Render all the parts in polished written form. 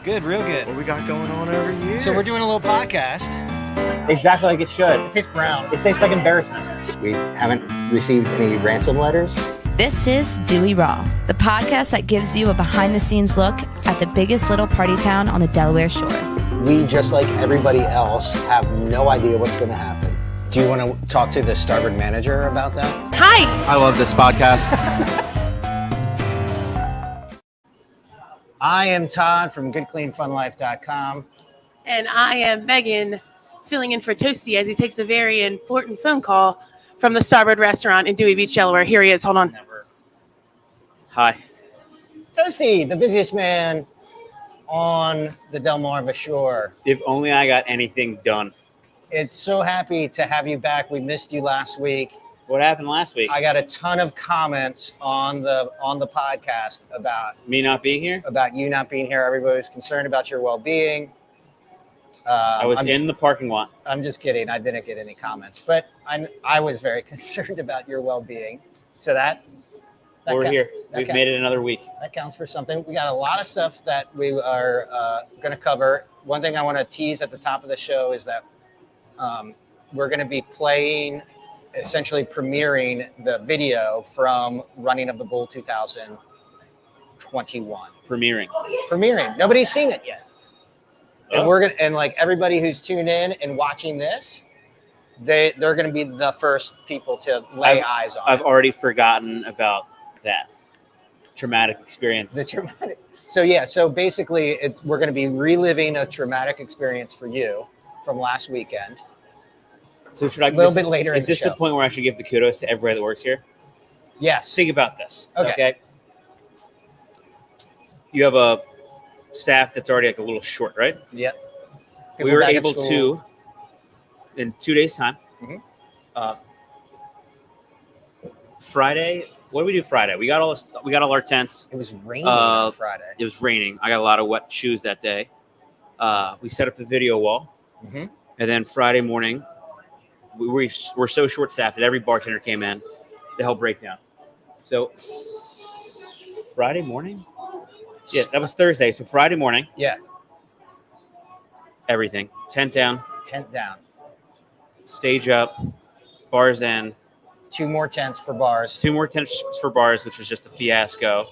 Good, real good. What we got going on over here? So we're doing a little podcast. Exactly like it should. It tastes brown. It tastes like embarrassment. We haven't received any ransom letters. This is Dewey Raw, the podcast that gives you a behind-the-scenes look at the biggest little party town on the Delaware Shore. We, just like everybody else, have no idea what's going to happen. Do you want to talk to the starboard manager about that? Hi! I love this podcast. I am Todd from GoodCleanFunLife.com. And I am Megan, filling in for Toasty as he takes a very important phone call from the Starboard Restaurant in Dewey Beach, Delaware. Here he is. Hold on. Hi. Toasty, the busiest man on the Delaware Shore. If only I got anything done. It's so happy to have you back. We missed you last week. What happened last week? I got a ton of comments on the podcast about Me not being here? about you not being here. Everybody was concerned about your well-being. I was in the parking lot. I'm just kidding. I didn't get any comments, but I was very concerned about your well-being. So that We're here. We've that made it another week. That counts for something. We got a lot of stuff that we are going to cover. One thing I want to tease at the top of the show is that we're going to be essentially premiering the video from Running of the Bull 2021. Premiering. Nobody's seen it yet. And we're gonna, and like everybody who's tuned in and watching this, they're going to be the first people to lay eyes on. I've already forgotten about that traumatic experience. So basically, we're going to be reliving a traumatic experience for you from last weekend. So should I? A little bit later. Is this the point where I should give the kudos to everybody that works here? Yes. Think about this. Okay. You have a staff that's already like a little short, right? Yep. We were able to, in 2 days' time, Friday. What did we do Friday? We got all our tents. It was raining on Friday. It was raining. I got a lot of wet shoes that day. We set up the video wall, and then Friday morning, we were so short-staffed that every bartender came in to help break down. So Friday morning. Yeah, that was Thursday. So Friday morning. Yeah. Everything. Tent down. Stage up. Bars in. 2 more tents for bars. 2 more tents for bars, which was just a fiasco.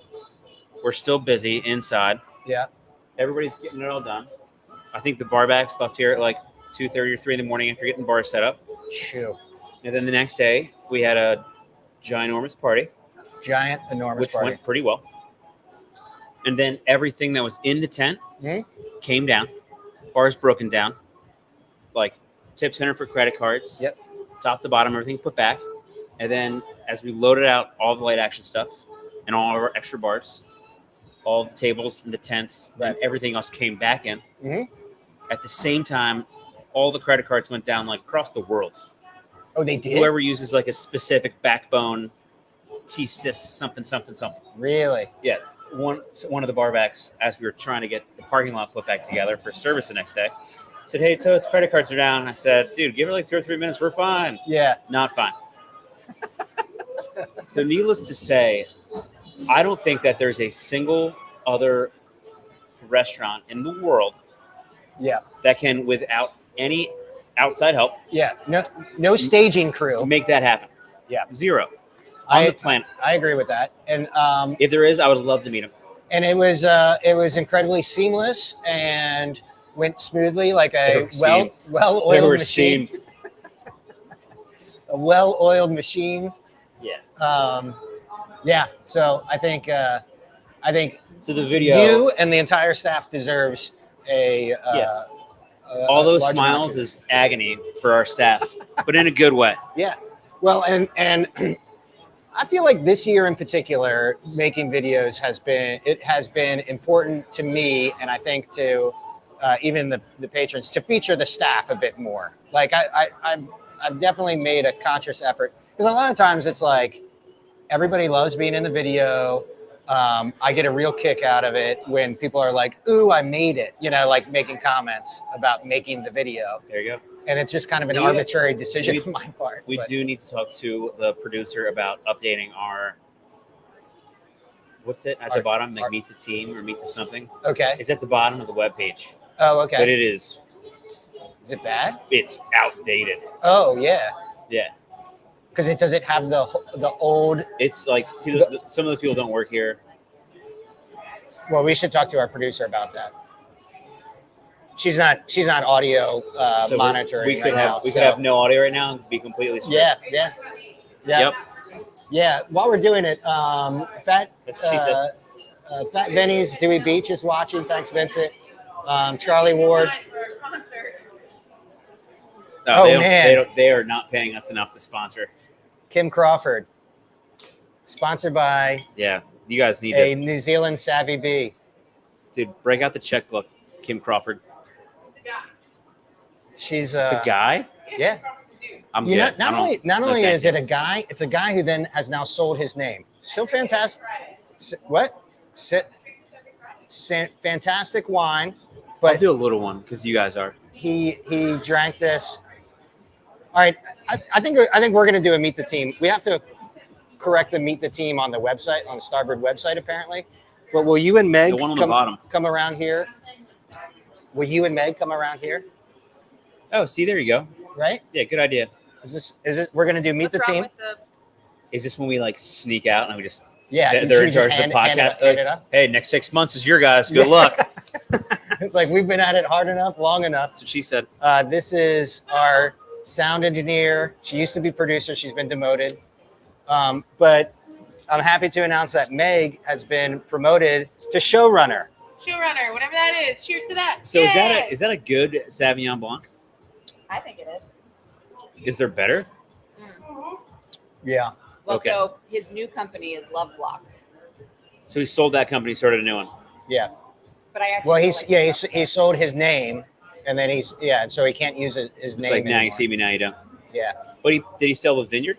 We're still busy inside. Yeah. Everybody's getting it all done. I think the bar backs left here at like 2:30 or 3 in the morning after getting bars set up. Shoo. And then the next day, we had a ginormous party. Enormous party. Which went pretty well. And then everything that was in the tent came down. Bars broken down. Like tip center for credit cards. Yep. Top to bottom, everything put back. And then as we loaded out all the light action stuff and all our extra bars, all the tables and the tents and everything else came back in. At the same time, all the credit cards went down like across the world. Oh, they did? Whoever uses like a specific backbone T-sys something. Really? Yeah. One of the bar backs, as we were trying to get the parking lot put back together for service the next day, said, "Hey, Toast, credit cards are down." I said, "Dude, give it like 2 or 3 minutes. We're fine." Yeah. Not fine. So needless to say, I don't think that there's a single other restaurant in the world that can, without any outside help, no staging crew, make that happen. Yeah. Zero. On the planet. I agree with that. And if there is, I would love to meet him. And it was incredibly seamless and went smoothly, like a well-oiled machine. A well-oiled machine. Yeah. So I think so the video, you and the entire staff deserves all those smiles is agony for our staff, but in a good way. Yeah. Well, and I feel like this year in particular, making videos has been important to me, and I think to even the patrons, to feature the staff a bit more. Like I've definitely made a conscious effort, because a lot of times it's like everybody loves being in the video. I get a real kick out of it when people are like, "Ooh, I made it," like making comments about making the video. There you go. And it's just kind of an arbitrary decision on my part. We do need to talk to the producer about updating our What's it at the bottom? Like meet the team or meet the something. Okay. It's at the bottom of the webpage. Oh, okay. But it is. Is it bad? It's outdated. Oh, yeah. Yeah. Because does it have the old? It's like some of those people don't work here. Well, we should talk to our producer about that. She's not audio So monitoring. We could right could have no audio right now and be completely screwed. Yeah. Yep. Yeah. While we're doing it, Fat That's what she said. Fat Vinny's Dewey Beach is watching. Thanks, Vincent. Charlie Ward. No, Oh, man. They are not paying us enough to sponsor. Kim Crawford. Sponsored by Yeah. You guys need a to, New Zealand savvy bee. dude, break out the checkbook, Kim Crawford. She's It's a guy? Yeah. I'm You know, good. not I only don't- no, is thank it you. a guy, it's a guy who then has now sold his name. So fantastic. What? Fantastic wine. I'll But do a little one because you guys are. he drank this. All right, I think we're gonna do a meet the team. We have to correct the meet the team on the website, on the Starboard website, apparently. But will you and Meg The one on the bottom. come around here? Will you and Meg come around here? Oh, see, there you go. Right? Yeah, good idea. Is it? We're gonna do meet the team. Is this when we like sneak out and we just Yeah, they're should in we just charge of the hand podcast? it up? Hey, next 6 months is your guys. Good luck. It's like we've been at it hard enough, long enough. That's what she said. This is our sound engineer. She used to be producer. She's been demoted. But I'm happy to announce that Meg has been promoted to showrunner. Showrunner, whatever that is. Cheers to that. So Yay! is that a good Sauvignon Blanc? I think it is. Is there better? Yeah. Well, Okay. so his new company is Love Block, So he sold that company, started a new one. Yeah. but I actually Well, feel he sold his name, and then and so he can't use his It's name like now anymore. you see me, now you don't. Yeah. But did he sell the vineyard?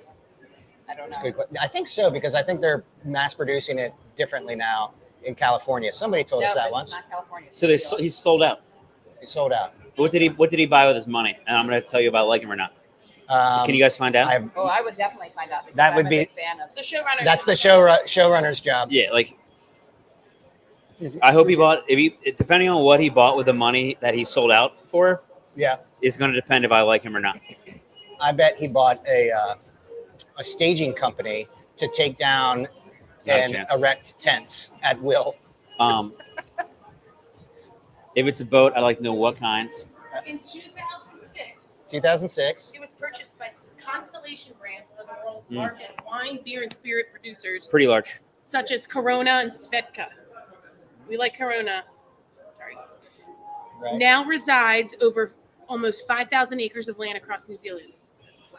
I don't That's a know. good question. I think so, because I think they're mass producing it differently now in California. Somebody told No, us that this once. is not California. So he sold out. He sold out. What did he buy with his money? And I'm going to tell you if I like him or not. Can you guys find out? Oh, I would definitely find out. Because That would I'm be- a big fan of. The showrunner. That's the showrunner's job. Yeah, like I hope he bought. Depending on what he bought with the money that he sold out for, Yeah. is going to depend if I like him or not. I bet he bought a staging company to take down Not a and chance. erect tents at will. If it's a boat, I like to know what kinds. In 2006, 2006. it was purchased by Constellation Brands, one of the world's largest wine, beer, and spirit producers, Pretty large. such as Corona and Svedka. We like Corona. Sorry. Right. Now resides over almost 5,000 acres of land across New Zealand.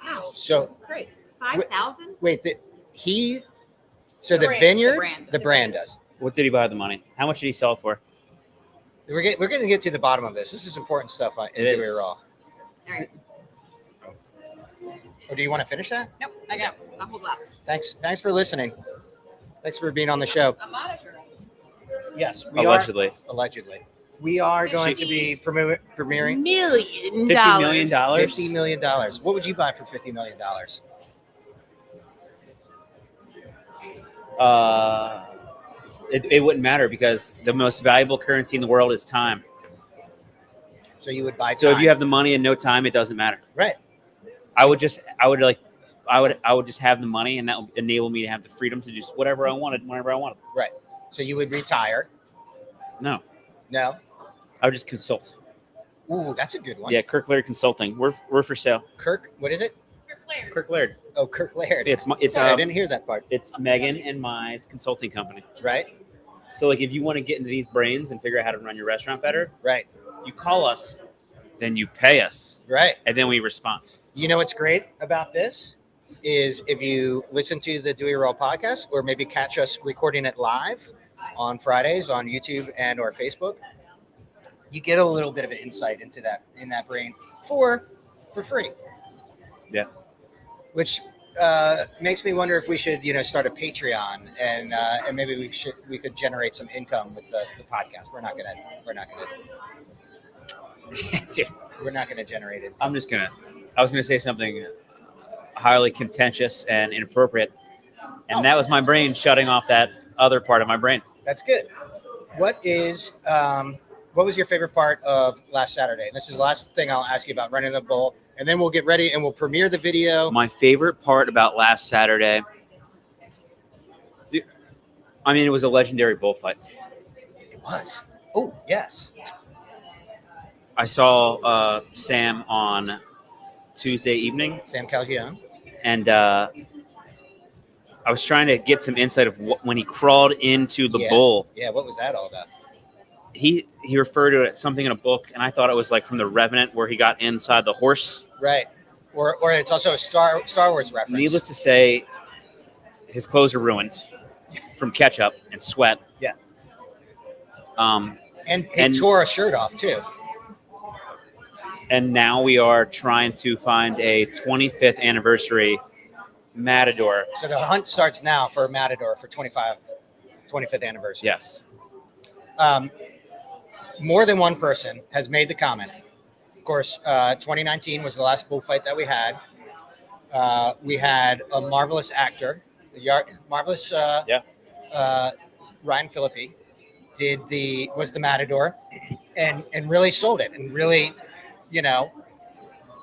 Wow. So- this is crazy. 5,000? Wait, The the brand, vineyard, the brand. does. What did he buy with the money? How much did he sell it for? We're going to get to the bottom of this. This is important stuff in It Dewey is. Raw. All right. Or do you want to finish that? Nope. I got a whole glass. Thanks for listening. Thanks for being on the show. I'm monitoring. Yes, Allegedly. Allegedly. We are going to be premiering $1 $50 million. million? $50 million. What would you buy for $50 million? It wouldn't matter because the most valuable currency in the world is time. So you would buy time. So if you have the money and no time, it doesn't matter. right. I would just have the money, and that would enable me to have the freedom to do whatever I wanted whenever I wanted. Right. So you would retire. No, No. I would just consult. Ooh, that's a good one. Yeah, Kirk Laird Consulting. We're for sale. Kirk, what is it? Kirk Laird. Oh, Kirk Laird. It's Sorry, I didn't hear that part. it's Megan and my consulting company. Right. So like if you want to get into these brains and figure out how to run your restaurant better, Right. you call us, then you pay us, Right. and then we respond. You know what's great about this is if you listen to the Dewey Raw podcast, or maybe catch us recording it live on Fridays on YouTube and or Facebook, you get a little bit of an insight into that brain for free. Yeah. Which makes me wonder if we should start a Patreon and maybe we could generate some income with the podcast. We're not gonna generate it. I was gonna say something highly contentious and inappropriate, and that was my brain shutting off that other part of my brain. That's good. What was your favorite part of last Saturday? This is the last thing I'll ask you about running the bull, and then we'll get ready and we'll premiere the video. My favorite part about last Saturday, I mean, it was a legendary bullfight. It was. Oh, yes. I saw Sam on Tuesday evening, Sam Calgione. and I was trying to get some insight of when he crawled into the bull. Yeah, what was that all about? He referred to it as something in a book, and I thought it was like from The Revenant, where he got inside the horse. Right. Or it's also a Star Wars reference. Needless to say, his clothes are ruined from ketchup and sweat. Yeah. And he tore a shirt off too. And now we are trying to find a 25th anniversary Matador. So the hunt starts now for Matador for 25th anniversary. Yes. More than one person has made the comment. Of course, 2019 was the last bullfight that we had. We had a marvelous actor, marvelous Ryan Phillippe was the Matador and really sold it and really,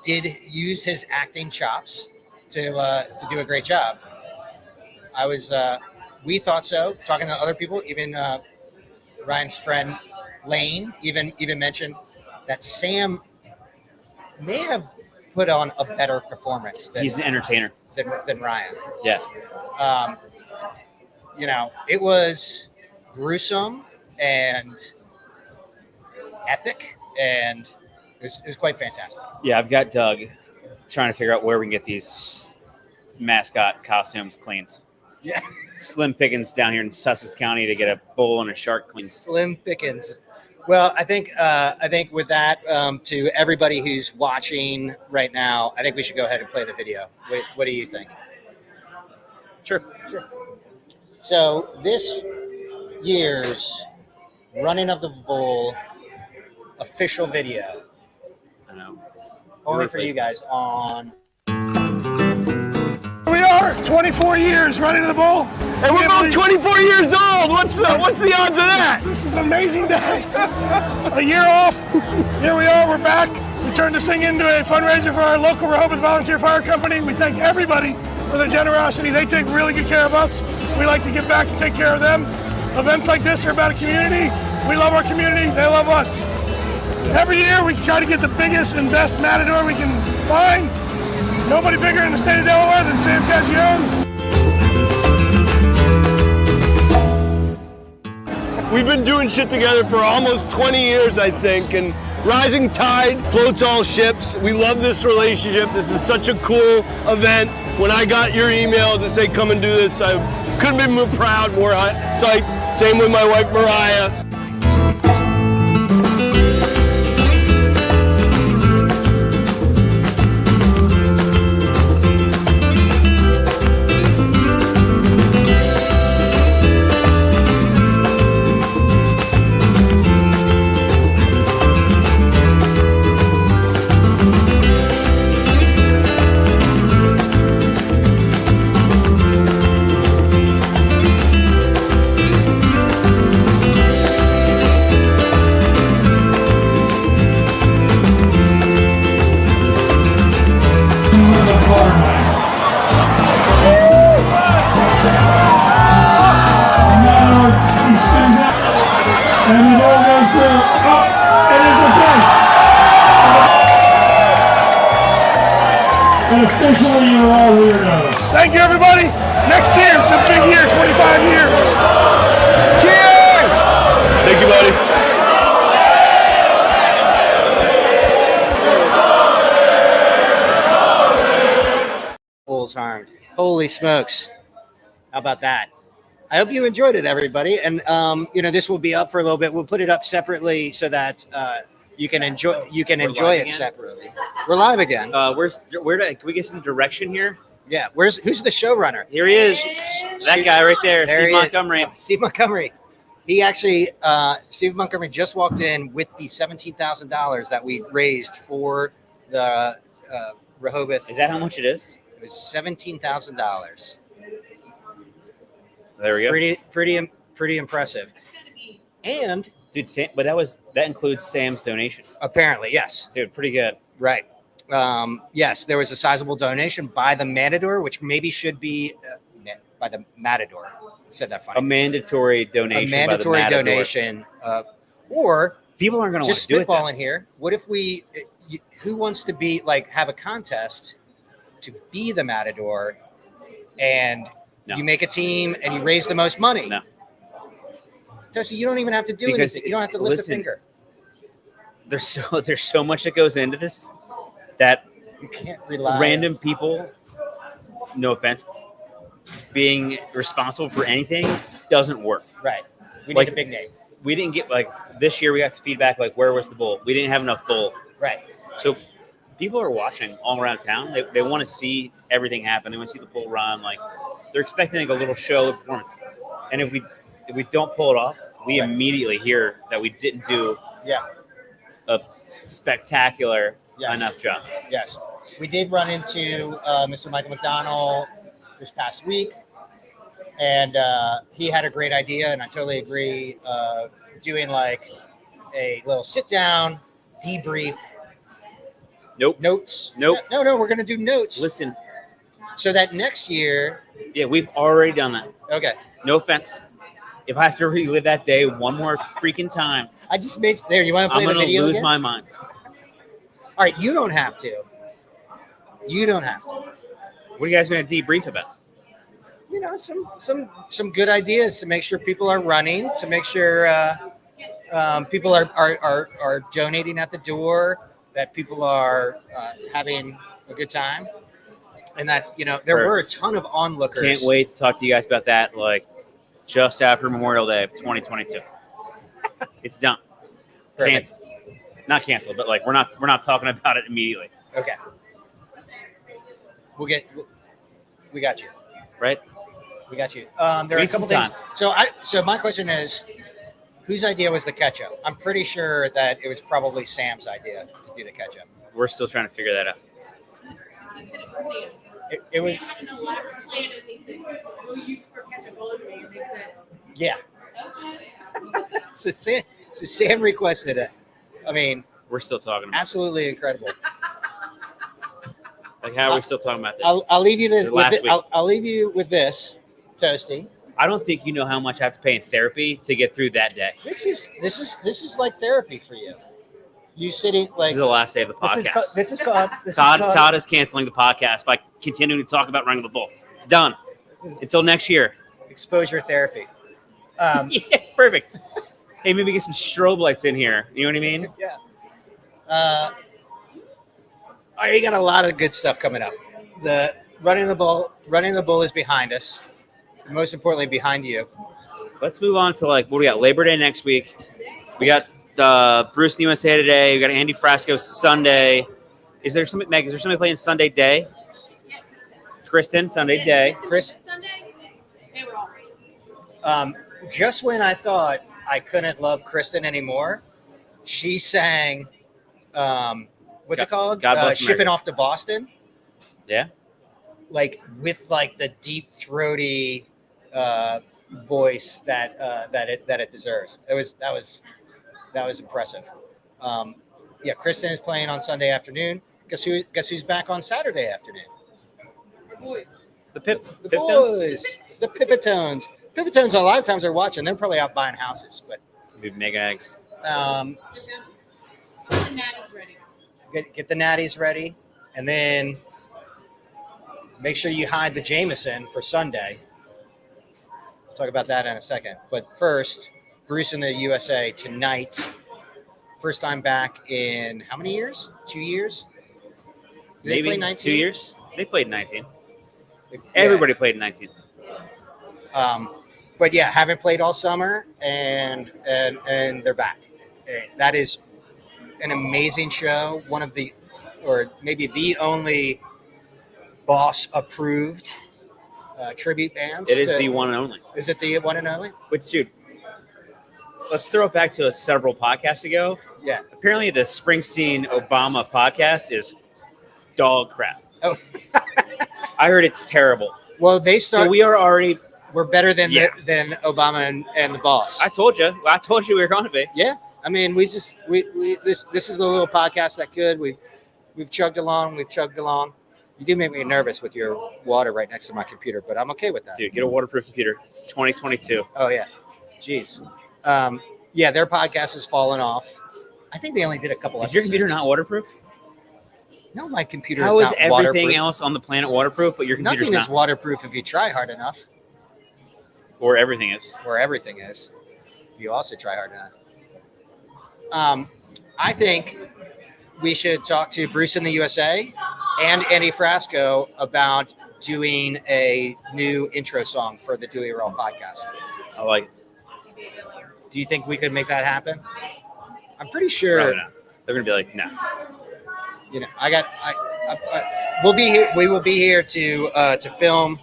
did use his acting chops to do a great job. We thought so, talking to other people, even Ryan's friend Lane even mentioned that Sam may have put on a better performance He's an entertainer than Ryan. Yeah. It was gruesome and epic, and it was quite fantastic. Yeah, I've got Doug trying to figure out where we can get these mascot costumes cleaned. Yeah. Slim pickings down here in Sussex County to get a bull and a shark cleaned. Slim pickings. Well, I think with that, to everybody who's watching right now, I think we should go ahead and play the video. What do you think? Sure. So this year's Running of the Bull official video, I know. only for you guys on. We are 24 years running the bull. And we're both 24 years old. What's the odds of that? This is amazing days. A year off. Here we are. We're back. We turned this thing into a fundraiser for our local Rehoboth Volunteer Fire Company. We thank everybody for their generosity. They take really good care of us. We like to give back and take care of them. Events like this are about a community. We love our community. They love us. Every year we try to get the biggest and best Matador we can find. Nobody bigger in the state of Delaware than Sam Calgione. We've been doing shit together for almost 20 years, I think, and rising tide floats all ships. We love this relationship. This is such a cool event. When I got your email to say come and do this, I couldn't be more proud, more psyched. Same with my wife, Mariah. Officially, you're all weirdos. Thank you, everybody. Next year, it's a big year, 25 years. Cheers! Thank you, buddy. Bulls harmed. Holy smokes. How about that? I hope you enjoyed it, everybody. And, this will be up for a little bit. We'll put it up separately so that you can enjoy it again? separately. We're live again. Can we get some direction here? Yeah. Who's the showrunner? Here he is. That guy right there, There Steve he is. Montgomery. Steve Montgomery. He actually, Steve Montgomery just walked in with the $17,000 that we raised for the Rehoboth. Is that how much it is? It was $17,000. There we go. Pretty impressive. And Dude, but that includes Sam's donation. apparently, yes. Dude, pretty good. Right. Yes, there was a sizable donation by the Matador, which maybe should be by the Matador. Said that funny. A mandatory donation. A mandatory by the Matador. donation. Or People aren't going to want just to do it. spitballing here. What if who wants to be like have a contest to be the Matador, and No. you make a team and you raise the most money? No. Toasty, you don't even have to do Because anything. You don't have to lift listen, a finger. There's so much that goes into this that You can't rely. random people, no offense, being responsible for anything doesn't work. Right. We Like- need a big name. We didn't get this year. We got some feedback where was the bull? We didn't have enough bull. Right. So people are watching all around town. They want to see everything happen. They want to see the bull run. They're expecting a little show performance. And if we don't pull it off, we Right. immediately hear that we didn't do Yeah. a spectacular Yes. enough job. Yes. We did run into Mr. Michael McDonald this past week, and he had a great idea, and I totally agree. Doing a little sit down, debrief, Nope. notes. Nope. No, we're going to do notes. Listen, So that next year, yeah, we've already done that. okay. No offense. If I have to relive that day one more freaking time, I just made, there, you want to I'm play the going to video lose again? my mind. All right, you don't have to. You don't have to. What are you guys going to debrief about? You know, some good ideas to make sure people are running, to make sure people are donating at the door, that people are having a good time, and that there were a ton of onlookers. Can't wait to talk to you guys about that just after Memorial Day of 2022. It's done. Perfect. Canceled. Not canceled, but we're not talking about it immediately, Okay, we got you. right? We got you. There are a Need couple some things. So my question is, whose idea was the ketchup? I'm pretty sure that it was probably Sam's idea to do the ketchup. We're still trying to figure that out. It was, Have an elaborate plan, and they said, "We'll use for ketchup all over me." And they said, yeah. "Okay." So Sam requested it. I mean, We're still talking about absolutely incredible. this. How are we still talking about this? I'll leave you this. Last week. I'll leave you with this, Toasty. I don't think you know how much I have to pay in therapy to get through that day. This is like therapy for you. You sitting This like is the last day of the podcast. this is called Todd is canceling the podcast by continuing to talk about running the bull. It's done until next year. exposure therapy. Yeah, perfect. Hey, maybe get some strobe lights in here. You know what I mean? Yeah. All right, you got a lot of good stuff coming up. The running the bull is behind us. Most importantly, behind you. Let's move on to what do we got? Labor Day next week. We got Bruce in the USA today. We got Andy Frasco Sunday. Is there somebody, Meg? Is there somebody playing Sunday day? Kristin, Sunday day. Chris, Sunday, they were all right. just when I thought I couldn't love Kristin anymore, she sang, what's it called? God Bless Shipping America. Off to Boston. Yeah. With the deep throaty voice that it deserves. That was impressive. Kristin is playing on Sunday afternoon. Guess who's back on Saturday afternoon? Our boys. The Pip. The Pip Tones? boys, the Pipitones. Pipitones, a lot of times are watching. They're probably out buying houses, but Maybe Mega Eggs. The natty's ready. get the natties ready, and then make sure you hide the Jameson for Sunday. We'll talk about that in a second. But first, Bruce in the USA tonight. First time back in how many years? 2 years? Did they Maybe play 19? 2 years. They played 19. Yeah. Everybody played 19. But yeah, haven't played all summer, and they're back. That is an amazing show. One of the, or maybe the only Boss approved tribute bands. It is the one and only. Is it the one and only? Which, dude, let's throw it back to several podcasts ago. Yeah. Apparently, the Springsteen Obama podcast is dog crap. Oh, I heard it's terrible. well, they So start. we are already We're better than Yeah. than Obama and the boss. I told you we were going to be. Yeah, I mean, we this is the little podcast that could. We've chugged along. You do make me nervous with your water right next to my computer, but I'm okay with that. Dude, get a waterproof computer. It's 2022. Oh yeah, jeez. Yeah, their podcast has fallen off. I think they only did a couple. Is your computer not waterproof? No, my computer How is is not everything waterproof. else on the planet waterproof, but your computer's Nothing is not? waterproof if you try hard enough. Or everything is. Where everything is, if you also try hard enough. I think we should talk to Bruce in the USA and Andy Frasco about doing a new intro song for the Dewey Raw podcast. I like it. Do you think we could make that happen? I'm pretty sure. Probably not. They're going to be like, no. You know, we'll be here. We will be here to film,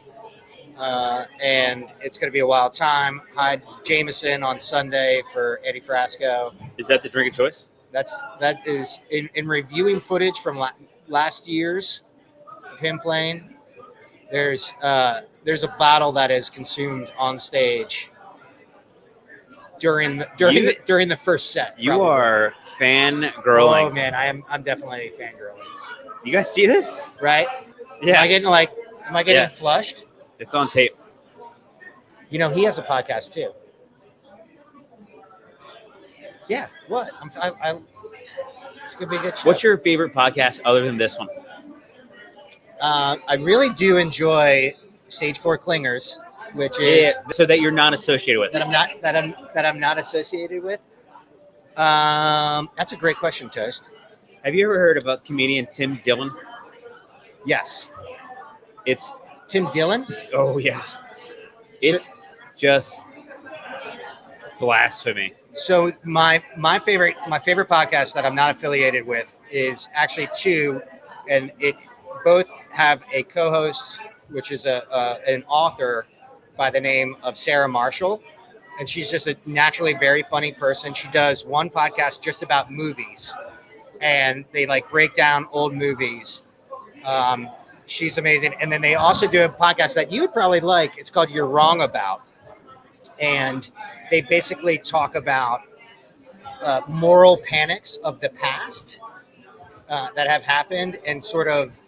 and it's going to be a wild time. Hide Jameson on Sunday for Eddie Frasco. Is that the drink of choice? That is in reviewing footage from last year's of him playing. There's a bottle that is consumed on stage during the first set. You probably. are fangirling. Oh man, I'm definitely fangirling. You guys see this? Right? Yeah. Am I getting Yeah. flushed? It's on tape. You know, he has a podcast too. Yeah. What? It's gonna be a good show. What's your favorite podcast other than this one? I really do enjoy Stage 4 Clingers, which is So that you're not associated with. that I'm not associated with. That's a great question, Toast. Have you ever heard about comedian Tim Dillon? Yes. It's Tim Dillon? oh yeah. It's just blasphemy. So my favorite podcast that I'm not affiliated with is actually two, and it both have a co-host, which is an author by the name of Sarah Marshall, and she's just a naturally very funny person. She does one podcast just about movies, and they like break down old movies. She's amazing, and then they also do a podcast that you would probably like. It's called You're Wrong About, and they basically talk about moral panics of the past that have happened, and sort of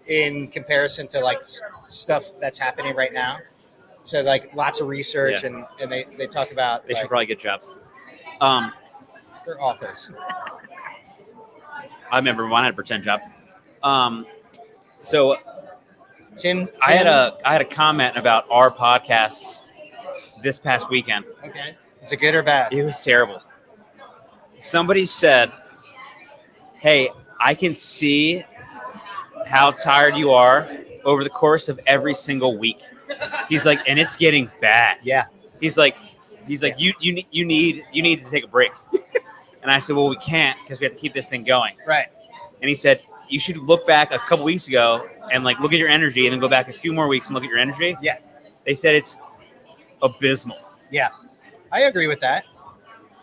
in comparison to like stuff that's happening right now. So like lots of research, Yeah. and they talk about They should like, probably get jobs. they're authors. I remember mine had a pretend job. So Tim, I had a comment about our podcast this past weekend. okay. Is it good or bad? It was terrible. Somebody said, "Hey, I can see how tired you are over the course of every single week." He's like, and it's getting bad. Yeah. He's like, you need to take a break. And I said, well, we can't because we have to keep this thing going. Right. And he said, you should look back a couple weeks ago and like look at your energy, and then go back a few more weeks and look at your energy. Yeah. They said it's abysmal. Yeah. I agree with that.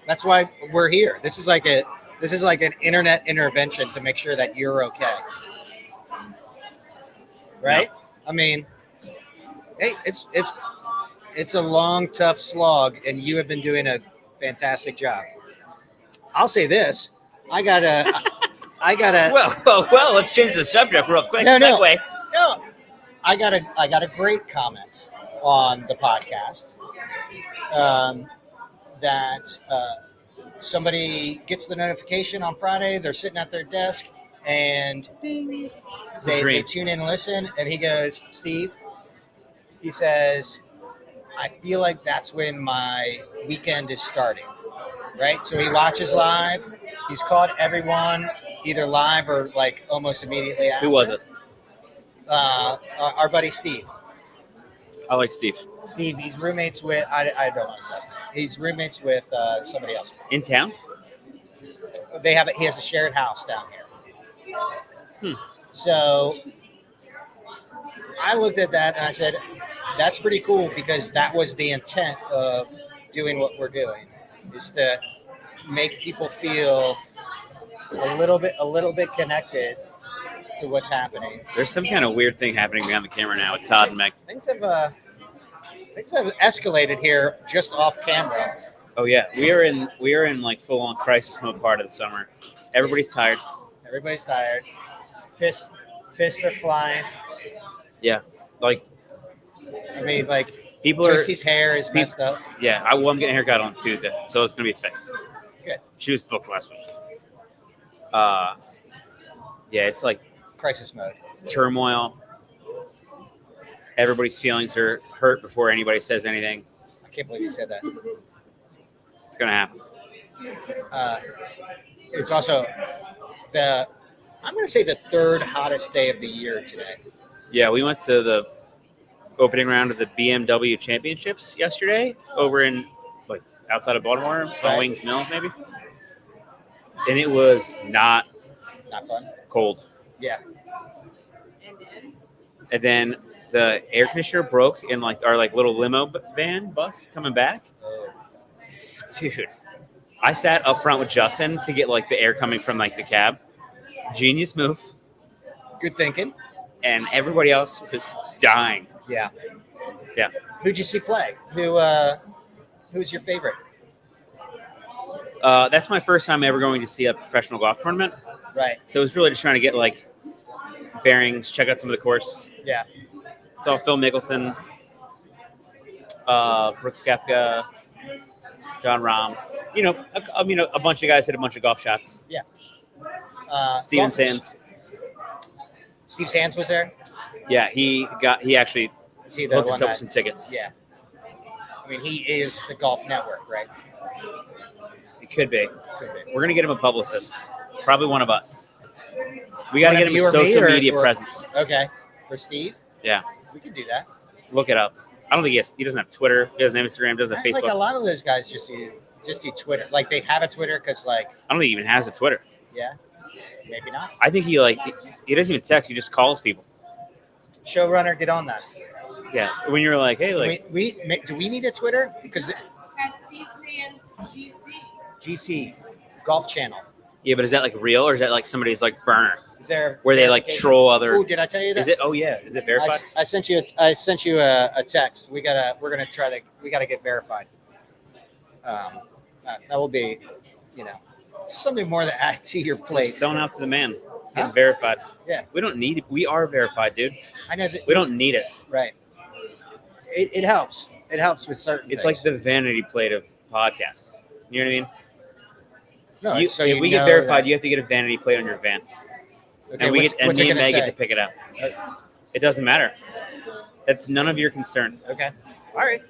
That's why we're here. This is like an internet intervention to make sure that you're okay. Right? I mean, hey, it's a long, tough slog, and you have been doing a fantastic job. I'll say this: I gotta. Well, let's change the subject real quick. No. Segue. No, I got a great comment on the podcast. That somebody gets the notification on Friday. They're sitting at their desk, and they tune in and listen. And he goes, Steve, he says, I feel like that's when my weekend is starting, right? So he watches live. He's caught everyone either live or like almost immediately after. Who was it? Our buddy Steve. I like Steve. Steve, he's roommates with, I don't know his last name. He's roommates with somebody else. In town? He has a shared house down here. Hmm. So I looked at that and I said, that's pretty cool, because that was the intent of doing what we're doing, is to make people feel a little bit connected to what's happening. There's some kind of weird thing happening behind the camera now with Todd and Meg. Things Things have escalated here just off camera. Oh yeah, we are in like full on crisis mode part of the summer. Everybody's tired. Everybody's tired. Fists are flying. Yeah, like I mean, like people are. Toasty's hair is messed up. Yeah, I'm getting a haircut on Tuesday, so it's gonna be fixed. Good. She was booked last week. Yeah, it's like Crisis mode. turmoil. Everybody's feelings are hurt before anybody says anything. I can't believe you said that. It's gonna happen. It's also I'm going to say the third hottest day of the year today. Yeah, we went to the opening round of the BMW Championships yesterday over in like outside of Baltimore, Wings Mills maybe, and it was not fun. Cold. Yeah. And then the air conditioner broke in like our like little limo bus coming back. Dude, I sat up front with Justin to get like the air coming from like the cab. Genius move. Good thinking. And everybody else was dying. Yeah. Yeah. Who'd you see play? Who's your favorite? That's my first time ever going to see a professional golf tournament. Right. So it was really just trying to get like bearings, check out some of the course. Yeah. Saw Phil Mickelson, Brooks Koepka, John Rahm. You know, a bunch of guys hit a bunch of golf shots. Yeah. Steven Sands. Steve Sands was there? Yeah, he actually hooked us up with some tickets. Yeah. I mean, he is the Golf Network, right? It could be. Could be. We're going to get him a publicist. Probably one of us. We got to One get of him you a or me, social or- media or- presence. Okay. For Steve? Yeah. We could do that. Look it up. I don't think he doesn't have Twitter. He doesn't have Instagram. Doesn't have I think Facebook. a lot of those guys just do Twitter. Like they have a Twitter because I don't think he even has a Twitter. yeah, maybe not. I think he doesn't even text. He just calls people. Showrunner, get on that. Yeah. When you're like, hey, like, Do we need a Twitter? Because Steve Sands GC, Golf Channel. yeah, but is that like real or is that like somebody's like burner Is there where they like verification? troll other? Oh, did I tell you that? Is it? Oh yeah. Is it verified? I sent you a text. We're gonna try that. We gotta get verified. That will be, something more to add to your We're plate. selling out to the man. Getting Huh? verified. Yeah. We don't need it. We are verified, dude. I know that. We don't need it. Right. It helps. It helps with certain. It's things. like the vanity plate of podcasts. You know what I mean? No, You, so if you we get know verified, that- you have to get a vanity plate on your van. Okay, And we what's- get, and what's it me and gonna Meg get say? to pick it up. It doesn't matter. That's none of your concern. Okay. All right.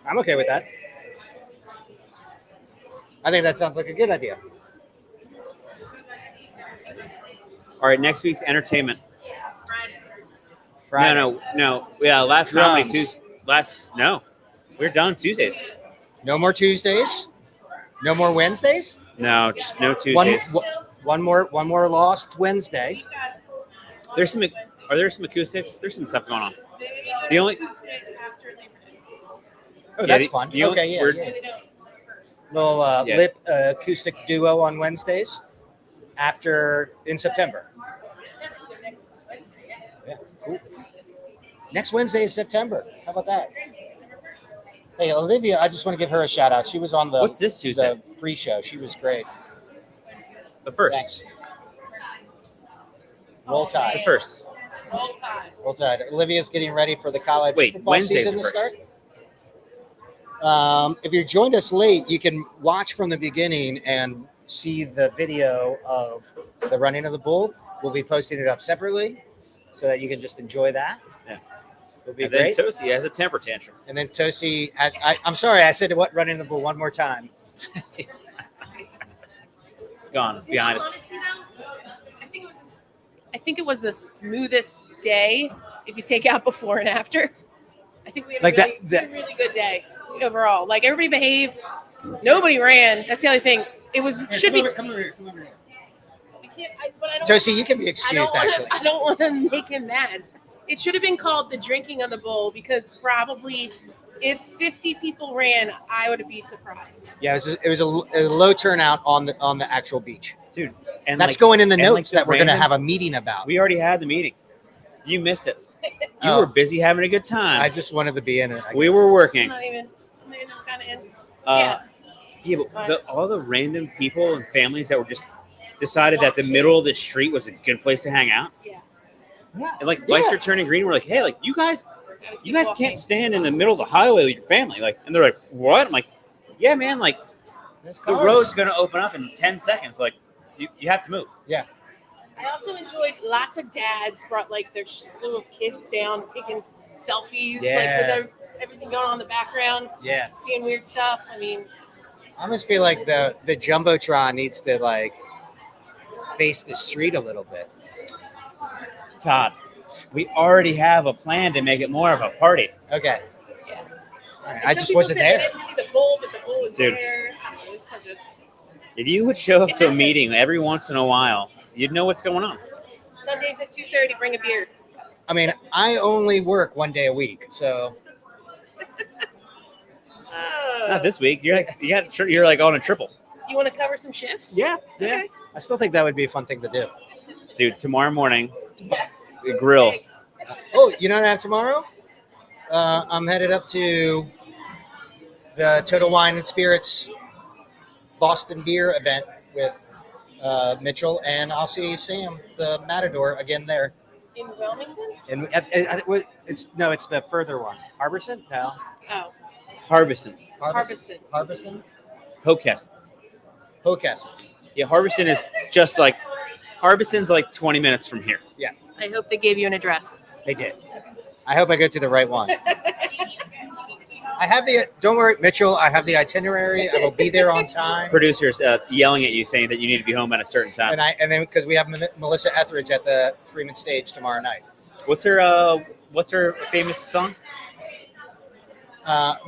I'm okay with that. I think that sounds like a good idea. All right, next week's entertainment. Friday. No. Yeah, last comedy Drums. Tuesday. No. We're done Tuesdays. No more Tuesdays. No more Wednesdays. No, just no One, Tuesdays. one more lost Wednesday. Are there some acoustics? There's some stuff going on. The only Oh, that's the- fun. the only- Okay, we're- yeah. Little Yeah. lip acoustic duo on Wednesdays in September. Yeah, cool. Next Wednesday is September. How about that? Hey, Olivia, I just want to give her a shout out. She was on What's this Tuesday? the pre-show. She was great. The first. Thanks. Roll The Tide. first. Roll Tide. Olivia's getting ready for the college Wait, football Wednesday's season the to first. start. If you joined us late, you can watch from the beginning and see the video of the running of the bull. We'll be posting it up separately so that you can just enjoy that. Yeah. It'll be And then great. Toasty has a temper tantrum. And then Toasty has. I'm sorry, I said what running the bull one more time. It's gone. It's behind us. Honestly, though, I think it was the smoothest day if you take out before and after. I think we had Like a really good day overall. Like everybody behaved, nobody ran. That's the only thing. It was should be. Come over here. Come over here. I can't, but I don't. Toasty, you can be I don't excused. wanna- Actually, I don't want to make him mad. It should have been called the drinking on the bull because probably if 50 people ran, I would be surprised. yeah, it was a low turnout on the actual beach. Dude. And That's like- going in the and like notes that we're going to random- have a meeting about. We already had the meeting. You missed it. You were busy having a good time. I just wanted to be in it. We were working. I'm not even. I'm kind of in. Yeah, but all the random people and families that were just decided that the middle of the street was a good place to hang out. Yeah. And like lights are turning green. We're like, hey, like you guys can't stand in the middle of the highway with your family. Like, and they're like, what? I'm like, yeah, man. Like, the road's gonna open up in 10 seconds. Like, you have to move. Yeah. I also enjoyed lots of dads brought like their slew of kids down, taking selfies, like with everything going on in the background. Yeah. Seeing weird stuff. I mean, I almost feel like the Jumbotron needs to like face the street a little bit. Todd, we already have a plan to make it more of a party. Okay. yeah. All right. And I some just people wasn't said there. They didn't see the bull, but the bull was Dude. there. I don't know, it was a bunch of If you would show up to a meeting every once in a while, you'd know what's going on. Sundays at 2:30. Bring a beer. I mean, I only work 1 day a week, so Not this week. You're like on a triple. You want to cover some shifts? yeah. Okay. I still think that would be a fun thing to do. Dude, tomorrow morning, the grill. Oh, you know what I have tomorrow? I'm headed up to the Total Wine and Spirits Boston Beer event with Mitchell, and I'll see Sam, the Matador, again there. In Wilmington? And it's the further one. Harbison? No. Oh, Harbison. Harbison. Harbison? Hocassin. Hocassin. Yeah, Harbison is just like, Harbison's like 20 minutes from here. I hope they gave you an address. They did. I hope I go to the right one. I have don't worry, Mitchell, I have the itinerary. I will be there on time. Producers yelling at you saying that you need to be home at a certain time. And then because we have Melissa Etheridge at the Freeman stage tomorrow night. What's her famous song?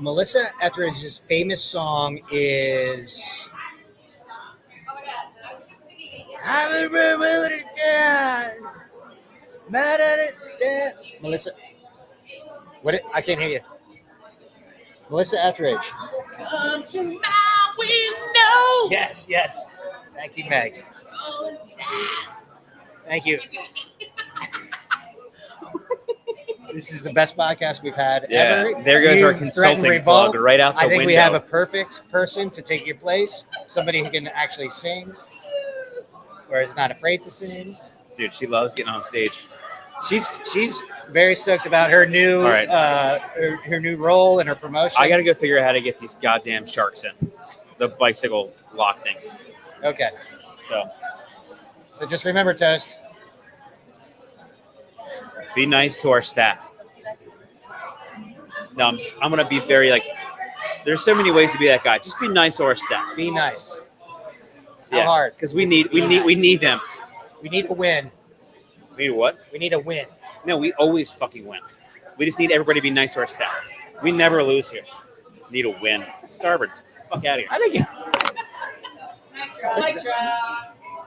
Melissa Etheridge's famous song is I'm mad at it. Melissa, I can't hear you. Melissa Etheridge. Come to my window. Yes. Thank you, Meg. Thank you. This is the best podcast we've had ever. There goes You our threaten consulting revolt. plug right out the I think window. we have a perfect person to take your place. Somebody who can actually sing or is not afraid to sing. Dude, she loves getting on stage. She's very stoked about her new All right. her new role and her promotion. I got to go figure out how to get these goddamn sharks in. The bicycle lock things. Okay. So So just remember, Toast. be nice to our staff. No, I'm going to be very like, there's so many ways to be that guy. Just be nice to our staff. Be nice. How hard? Because we need them. We need a win. We need what? We need a win. No, we always fucking win. We just need everybody to be nice to our staff. We never lose here. Need a win. Starboard. Fuck out of here. I think. Mic drop.